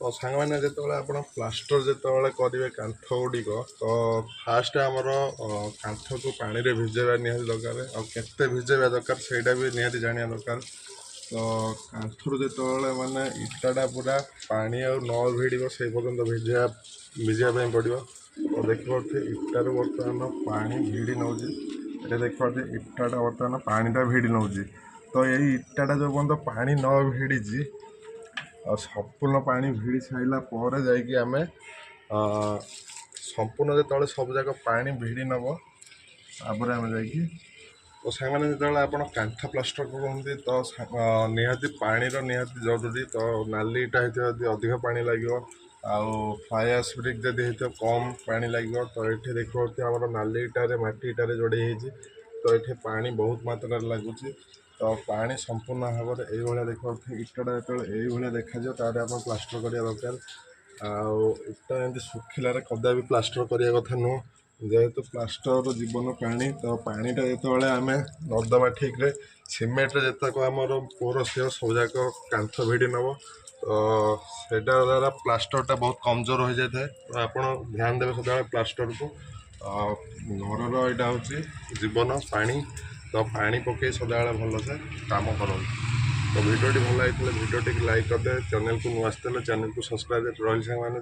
तो सांग मैंने जो आप प्लास्टर जो करेंगे कांथ गुड़िक तो फास्ट आमर कांथ को पानी रे भिजेवा निहाती दरकार आते भिजेवा दरकार से भी निहाती जाना दरकार। तो कांथर जो मैंने इटाटा पूरा पानी न भिड़ से पर्यटन भिजापी पड़ो। तो देखिए इटार बर्तमान पानी भिड़ी नौ देखिए इटाटा बर्तमान पानीटा भिड़ी नौ। तो यही इटाटा जो पर्यटन पानी न भिड़ी संपूर्ण पानी भिड़ी सारा पर जाकि आम संपूर्ण जो सब जाक पानी भिड़ी नब तापर आम जा तो सामने जो आप कांथ प्लास्टर करते तो निहाती पानी निहाती जरूरी। तो नाली इटा होती अधिक पानी लगे आउ फ्लाई एश ब्रिक जदि होती कम पानी लगे। तो ये देखिए आम नाली इटारे मटी इटारे जोड़े तो ये पानी बहुत मात्रा लगुच। तो पानी संपूर्ण भाव में ये देखिए इटाटा जो देखा तार आप प्लास्टर करा दरकार। आटा एमती सुखिलार कदा भी प्लास्टर करने कथा नुह जेहेतु प्लास्टर जीवन पानी। तो पानीटा जो आम नदबा ठीक रे सीमेंट जितक आमर पोरस सब जाक कांथ भिड़ी नब। तो सेटा द्वारा प्लास्टरटा बहुत कमजोर हो जाए। तो आप ध्यान देवे सदा प्लास्टर को घर यहाँ हूँ जीवन पानी। तो पानी पकई सदा भल से कम करूँ। तो भिडियोटी भल लगी भिडियोटी लाइक करदे चैनल को नुआ चैनल को सब्सक्राइब रही।